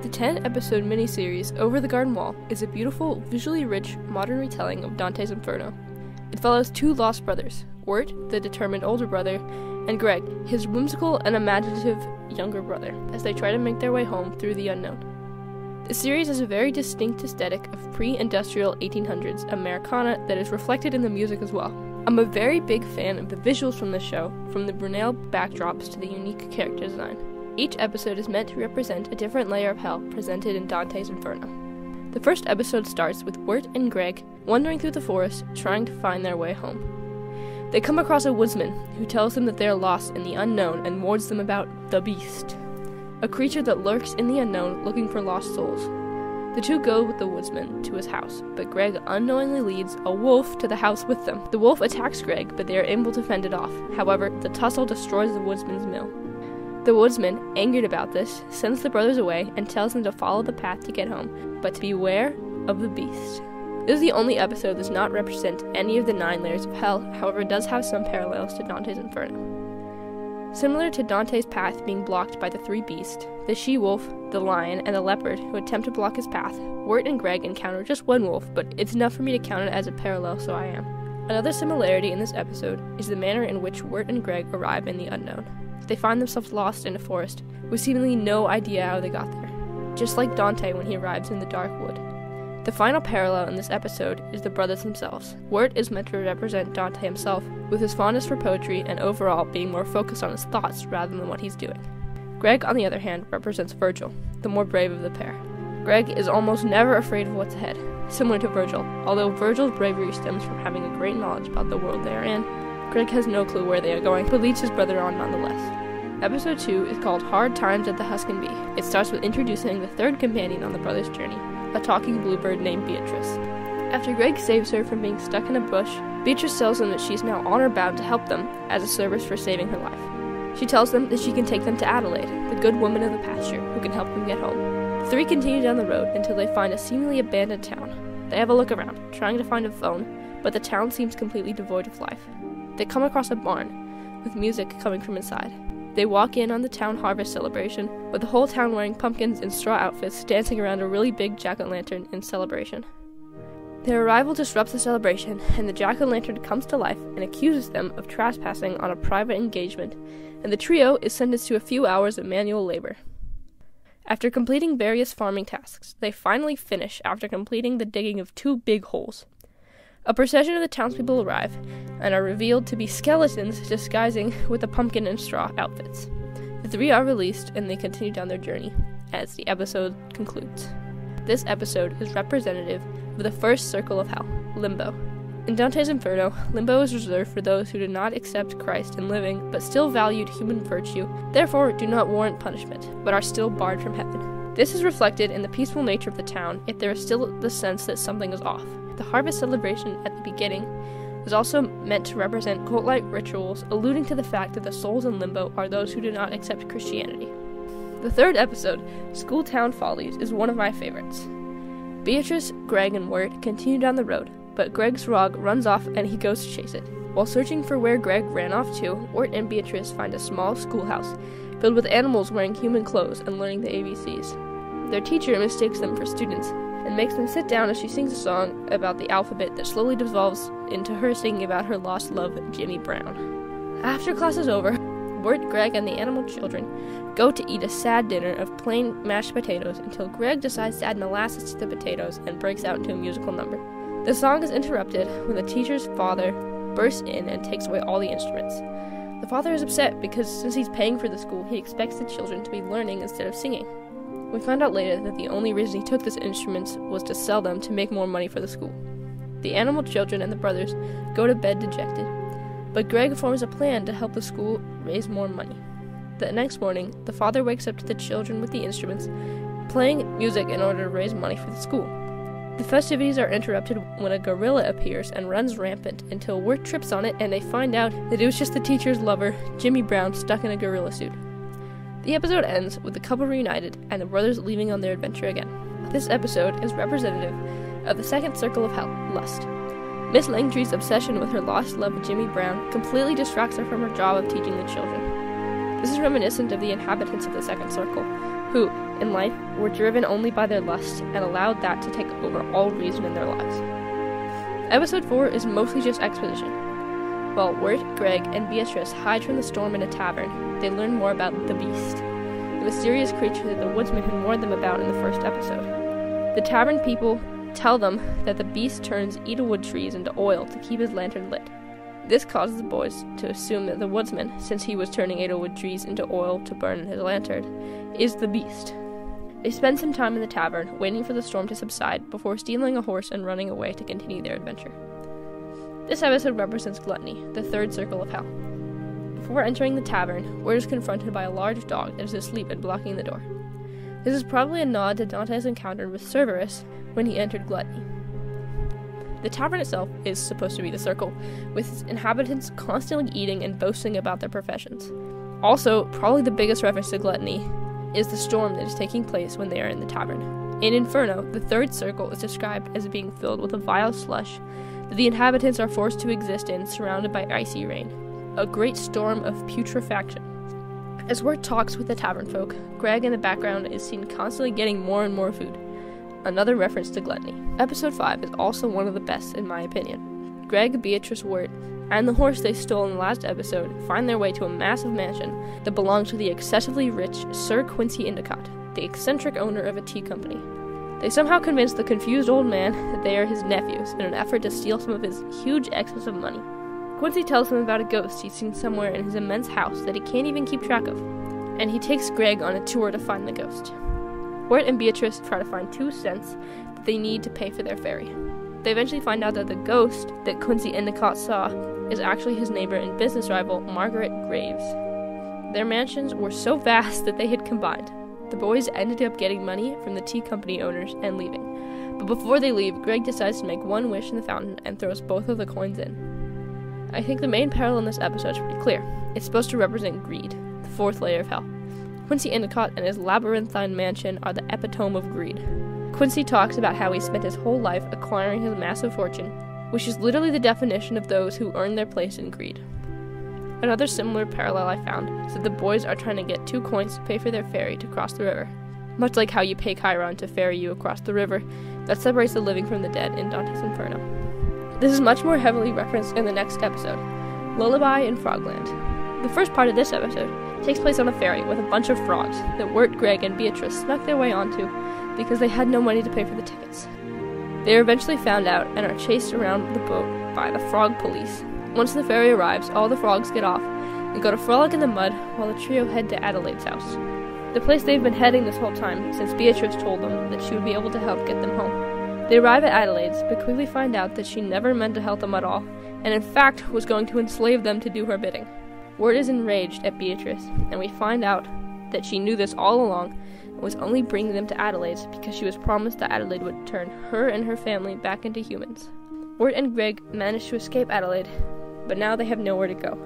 The 10-episode miniseries Over the Garden Wall is a beautiful, visually rich, modern retelling of Dante's Inferno. It follows two lost brothers, Wirt, the determined older brother, and Greg, his whimsical and imaginative younger brother, as they try to make their way home through the unknown. The series has a very distinct aesthetic of pre-industrial 1800s Americana that is reflected in the music as well. I'm a very big fan of the visuals from this show, from the Brunel backdrops to the unique character design. Each episode is meant to represent a different layer of hell presented in Dante's Inferno. The first episode starts with Wirt and Greg wandering through the forest, trying to find their way home. They come across a woodsman who tells them that they are lost in the unknown and warns them about the Beast, a creature that lurks in the unknown looking for lost souls. The two go with the woodsman to his house, but Greg unknowingly leads a wolf to the house with them. The wolf attacks Greg, but they are able to fend it off. However, the tussle destroys the woodsman's mill. The woodsman, angered about this, sends the brothers away and tells them to follow the path to get home, but to beware of the Beast. This is the only episode that does not represent any of the 9 layers of hell, however it does have some parallels to Dante's Inferno. Similar to Dante's path being blocked by the 3 beasts, the she-wolf, the lion, and the leopard who attempt to block his path, Wirt and Greg encounter just one wolf, but it's enough for me to count it as a parallel, so I am. Another similarity in this episode is the manner in which Wirt and Greg arrive in the unknown. They find themselves lost in a forest, with seemingly no idea how they got there, just like Dante when he arrives in the dark wood. The final parallel in this episode is the brothers themselves. Wirt is meant to represent Dante himself, with his fondness for poetry and overall being more focused on his thoughts rather than what he's doing. Greg, on the other hand, represents Virgil, the more brave of the pair. Greg is almost never afraid of what's ahead, similar to Virgil, although Virgil's bravery stems from having a great knowledge about the world they are in. Greg has no clue where they are going, but leads his brother on nonetheless. Episode 2 is called Hard Times at the Huskin Bee. It starts with introducing the third companion on the brothers' journey, a talking bluebird named Beatrice. After Greg saves her from being stuck in a bush, Beatrice tells them that she's now honor-bound to help them as a service for saving her life. She tells them that she can take them to Adelaide, the good woman of the pasture, who can help them get home. The 3 continue down the road until they find a seemingly abandoned town. They have a look around, trying to find a phone, but the town seems completely devoid of life. They come across a barn, with music coming from inside. They walk in on the town harvest celebration, with the whole town wearing pumpkins and straw outfits dancing around a really big jack-o'-lantern in celebration. Their arrival disrupts the celebration, and the jack-o'-lantern comes to life and accuses them of trespassing on a private engagement, and the trio is sentenced to a few hours of manual labor. After completing various farming tasks, they finally finish after completing the digging of 2 big holes. A procession of the townspeople arrive, and are revealed to be skeletons disguising with the pumpkin and straw outfits. The 3 are released, and they continue down their journey, as the episode concludes. This episode is representative of the first circle of hell, Limbo. In Dante's Inferno, Limbo is reserved for those who did not accept Christ in living, but still valued human virtue, therefore do not warrant punishment, but are still barred from heaven. This is reflected in the peaceful nature of the town, yet there is still the sense that something is off. The harvest celebration at the beginning is also meant to represent cult-like rituals, alluding to the fact that the souls in Limbo are those who do not accept Christianity. The 3rd episode, School Town Follies, is one of my favorites. Beatrice, Greg, and Wirt continue down the road, but Greg's frog runs off and he goes to chase it. While searching for where Greg ran off to, Wirt and Beatrice find a small schoolhouse filled with animals wearing human clothes and learning the ABCs. Their teacher mistakes them for students, and makes them sit down as she sings a song about the alphabet that slowly devolves into her singing about her lost love, Jimmy Brown. After class is over, Wirt, Greg, and the animal children go to eat a sad dinner of plain mashed potatoes until Greg decides to add molasses to the potatoes and breaks out into a musical number. The song is interrupted when the teacher's father bursts in and takes away all the instruments. The father is upset because since he's paying for the school, he expects the children to be learning instead of singing. We find out later that the only reason he took these instruments was to sell them to make more money for the school. The animal children and the brothers go to bed dejected, but Greg forms a plan to help the school raise more money. The next morning, the father wakes up to the children with the instruments, playing music in order to raise money for the school. The festivities are interrupted when a gorilla appears and runs rampant until Wirt trips on it and they find out that it was just the teacher's lover, Jimmy Brown, stuck in a gorilla suit. The episode ends with the couple reunited and the brothers leaving on their adventure again. This episode is representative of the second circle of hell, lust. Miss Langtry's obsession with her lost love, Jimmy Brown, completely distracts her from her job of teaching the children. This is reminiscent of the inhabitants of the Second Circle, who, in life, were driven only by their lust and allowed that to take over all reason in their lives. Episode 4 is mostly just exposition. While Wirt, Greg, and Beatrice hide from the storm in a tavern, they learn more about the Beast, the mysterious creature that the woodsman had warned them about in the first episode. The tavern people tell them that the Beast turns Edelwood trees into oil to keep his lantern lit. This causes the boys to assume that the woodsman, since he was turning Edelwood trees into oil to burn in his lantern, is the Beast. They spend some time in the tavern, waiting for the storm to subside, before stealing a horse and running away to continue their adventure. This episode represents Gluttony, the third circle of hell. Before entering the tavern, Wirt is confronted by a large dog that is asleep and blocking the door. This is probably a nod to Dante's encounter with Cerberus when he entered Gluttony. The tavern itself is supposed to be the circle, with its inhabitants constantly eating and boasting about their professions. Also, probably the biggest reference to Gluttony is the storm that is taking place when they are in the tavern. In Inferno, the third circle is described as being filled with a vile slush that the inhabitants are forced to exist in, surrounded by icy rain, a great storm of putrefaction. As Wirt talks with the tavern folk, Greg in the background is seen constantly getting more and more food, another reference to Gluttony. Episode 5 is also one of the best in my opinion. Greg, Beatrice, Wirt, and the horse they stole in the last episode find their way to a massive mansion that belonged to the excessively rich Sir Quincy Endicott, the eccentric owner of a tea company. They somehow convince the confused old man that they are his nephews in an effort to steal some of his huge excess of money. Quincy tells him about a ghost he's seen somewhere in his immense house that he can't even keep track of, and he takes Greg on a tour to find the ghost. Wirt and Beatrice try to find 2 cents that they need to pay for their ferry. They eventually find out that the ghost that Quincy Endicott saw is actually his neighbor and business rival, Margaret Graves. Their mansions were so vast that they had combined. The boys ended up getting money from the tea company owners and leaving. But before they leave, Greg decides to make one wish in the fountain and throws both of the coins in. I think the main parallel in this episode is pretty clear. It's supposed to represent greed, the 4th layer of hell. Quincy Endicott and his labyrinthine mansion are the epitome of greed. Quincy talks about how he spent his whole life acquiring his massive fortune, which is literally the definition of those who earn their place in greed. Another similar parallel I found is that the boys are trying to get 2 coins to pay for their ferry to cross the river. Much like how you pay Chiron to ferry you across the river that separates the living from the dead in Dante's Inferno. This is much more heavily referenced in the next episode, Lullaby in Frogland. The first part of this episode takes place on a ferry with a bunch of frogs that Wirt, Greg, and Beatrice snuck their way onto because they had no money to pay for the tickets. They are eventually found out and are chased around the boat by the frog police. Once the ferry arrives, all the frogs get off and go to frolic in the mud while the trio head to Adelaide's house, the place they've been heading this whole time since Beatrice told them that she would be able to help get them home. They arrive at Adelaide's, but quickly find out that she never meant to help them at all, and in fact was going to enslave them to do her bidding. Wirt is enraged at Beatrice, and we find out that she knew this all along and was only bringing them to Adelaide's because she was promised that Adelaide would turn her and her family back into humans. Wirt and Greg manage to escape Adelaide, but now they have nowhere to go.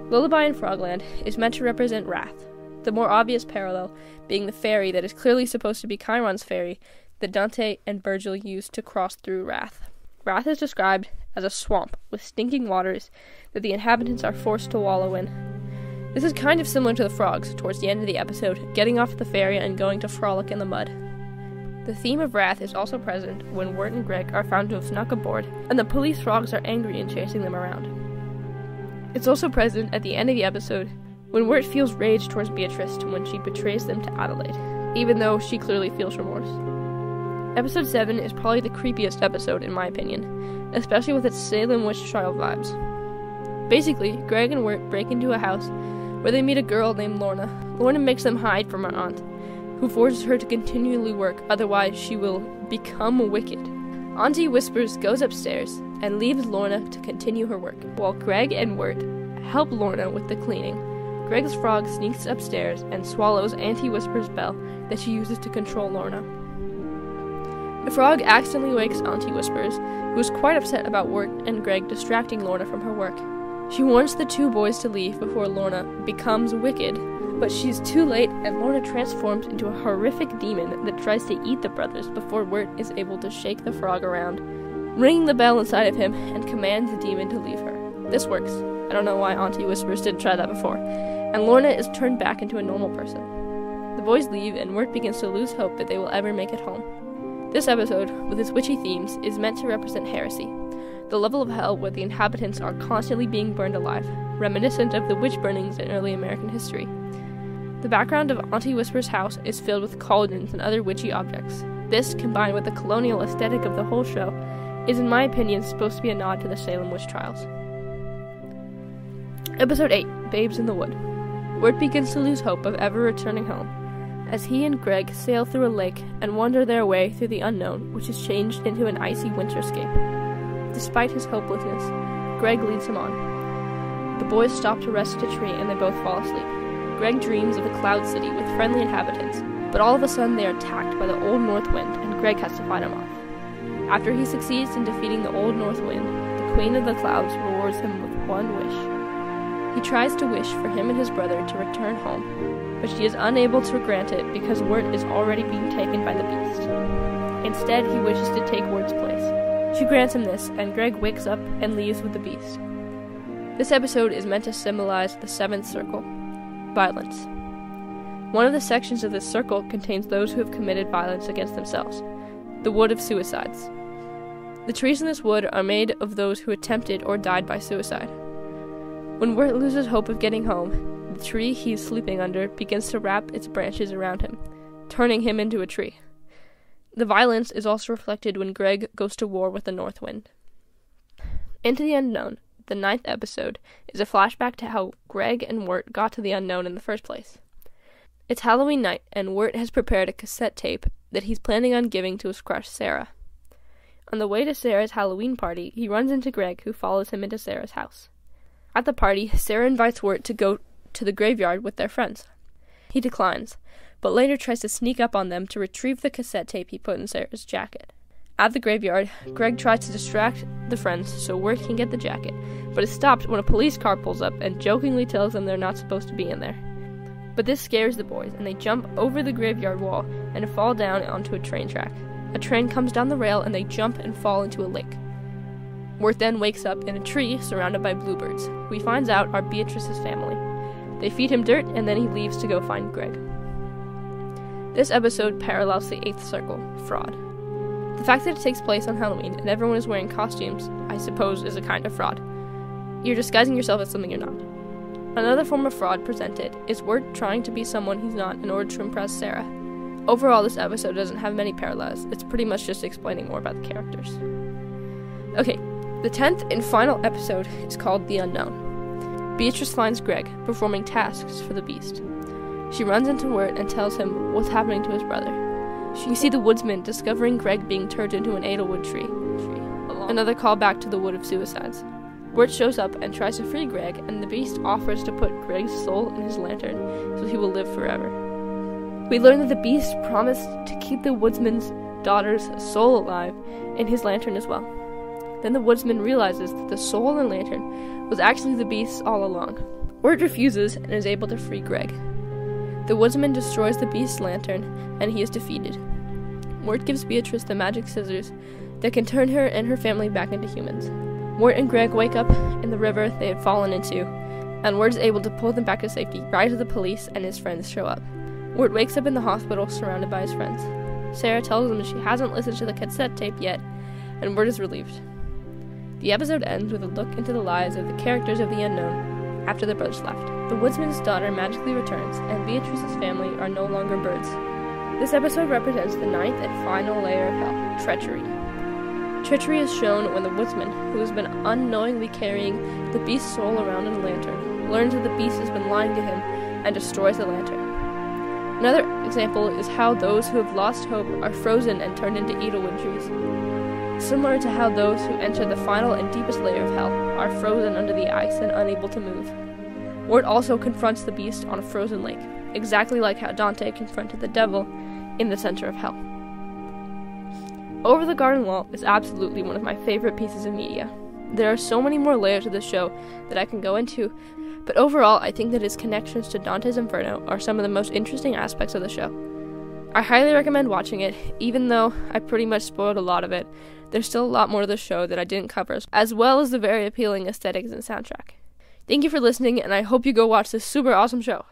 Lullaby in Frogland is meant to represent wrath, the more obvious parallel being the ferry that is clearly supposed to be Chiron's ferry that Dante and Virgil used to cross through Wrath. Wrath is described as a swamp with stinking waters that the inhabitants are forced to wallow in. This is kind of similar to the frogs towards the end of the episode, getting off the ferry and going to frolic in the mud. The theme of wrath is also present when Wirt and Greg are found to have snuck aboard, and the police frogs are angry and chasing them around. It's also present at the end of the episode when Wirt feels rage towards Beatrice when she betrays them to Adelaide, even though she clearly feels remorse. Episode 7 is probably the creepiest episode in my opinion, especially with its Salem witch trial vibes. Basically, Greg and Wirt break into a house where they meet a girl named Lorna. Lorna makes them hide from her aunt, who forces her to continually work, otherwise she will become wicked. Auntie Whispers goes upstairs and leaves Lorna to continue her work, while Greg and Wirt help Lorna with the cleaning. Greg's frog sneaks upstairs and swallows Auntie Whisper's bell that she uses to control Lorna. The frog accidentally wakes Auntie Whispers, who is quite upset about Wirt and Greg distracting Lorna from her work. She warns the 2 boys to leave before Lorna becomes wicked, but she's too late and Lorna transforms into a horrific demon that tries to eat the brothers before Wirt is able to shake the frog around, ringing the bell inside of him and commands the demon to leave her. This works. I don't know why Auntie Whispers didn't try that before. And Lorna is turned back into a normal person. The boys leave, and Wirt begins to lose hope that they will ever make it home. This episode, with its witchy themes, is meant to represent heresy, the level of hell where the inhabitants are constantly being burned alive, reminiscent of the witch burnings in early American history. The background of Auntie Whisper's house is filled with cauldrons and other witchy objects. This, combined with the colonial aesthetic of the whole show, is in my opinion supposed to be a nod to the Salem witch trials. Episode 8, Babes in the Wood. Wirt begins to lose hope of ever returning home, as he and Greg sail through a lake and wander their way through the unknown, which is changed into an icy winterscape. Despite his hopelessness, Greg leads him on. The boys stop to rest at a tree and they both fall asleep. Greg dreams of a cloud city with friendly inhabitants, but all of a sudden they are attacked by the Old North Wind and Greg has to fight him off. After he succeeds in defeating the Old North Wind, the Queen of the Clouds rewards him with one wish. He tries to wish for him and his brother to return home, but she is unable to grant it because Wirt is already being taken by the beast. Instead, he wishes to take Wirt's place. She grants him this, and Greg wakes up and leaves with the beast. This episode is meant to symbolize the seventh circle, violence. One of the sections of this circle contains those who have committed violence against themselves, the Wood of Suicides. The trees in this wood are made of those who attempted or died by suicide. When Wirt loses hope of getting home, the tree he is sleeping under begins to wrap its branches around him, turning him into a tree. The violence is also reflected when Greg goes to war with the North Wind. Into the Unknown, the 9th episode, is a flashback to how Greg and Wirt got to the unknown in the first place. It's Halloween night, and Wirt has prepared a cassette tape that he's planning on giving to his crush, Sarah. On the way to Sarah's Halloween party, he runs into Greg, who follows him into Sarah's house. At the party, Sarah invites Wirt to go to the graveyard with their friends. He declines, but later tries to sneak up on them to retrieve the cassette tape he put in Sarah's jacket. At the graveyard, Greg tries to distract the friends so Wirt can get the jacket, but is stopped when a police car pulls up and jokingly tells them they're not supposed to be in there. But this scares the boys, and they jump over the graveyard wall and fall down onto a train track. A train comes down the rail and they jump and fall into a lake. Wirt then wakes up in a tree surrounded by bluebirds, who he finds out are Beatrice's family. They feed him dirt, and then he leaves to go find Greg. This episode parallels the 8th circle, fraud. The fact that it takes place on Halloween and everyone is wearing costumes, I suppose, is a kind of fraud. You're disguising yourself as something you're not. Another form of fraud presented is Wirt trying to be someone he's not in order to impress Sarah. Overall, this episode doesn't have many parallels. It's pretty much just explaining more about the characters. Okay, the 10th and final episode is called The Unknown. Beatrice finds Greg performing tasks for the beast. She runs into Wirt and tells him what's happening to his brother. We see the woodsman discovering Greg being turned into an Edelwood tree. Another callback to the Wood of Suicides. Wirt shows up and tries to free Greg, and the beast offers to put Greg's soul in his lantern so he will live forever. We learn that the beast promised to keep the woodsman's daughter's soul alive in his lantern as well. Then the woodsman realizes that the soul in the lantern was actually the beast's all along. Wirt refuses and is able to free Greg. The woodsman destroys the beast's lantern, and he is defeated. Wirt gives Beatrice the magic scissors that can turn her and her family back into humans. Wirt and Greg wake up in the river they had fallen into, and Wirt is able to pull them back to safety right as the police and his friends show up. Wirt wakes up in the hospital surrounded by his friends. Sarah tells him she hasn't listened to the cassette tape yet, and Wirt is relieved. The episode ends with a look into the lives of the characters of The Unknown after the brothers left. The woodsman's daughter magically returns, and Beatrice's family are no longer birds. This episode represents the 9th and final layer of hell, treachery. Treachery is shown when the woodsman, who has been unknowingly carrying the beast's soul around in a lantern, learns that the beast has been lying to him and destroys the lantern. Another example is how those who have lost hope are frozen and turned into Edelwood trees. Similar to how those who enter the final and deepest layer of hell are frozen under the ice and unable to move. Wirt also confronts the beast on a frozen lake, exactly like how Dante confronted the devil in the center of hell. Over the Garden Wall is absolutely one of my favorite pieces of media. There are so many more layers of the show that I can go into, but overall I think that its connections to Dante's Inferno are some of the most interesting aspects of the show. I highly recommend watching it, even though I pretty much spoiled a lot of it. there's still a lot more to the show that I didn't cover, as well as the very appealing aesthetics and soundtrack. Thank you for listening, and I hope you go watch this super awesome show.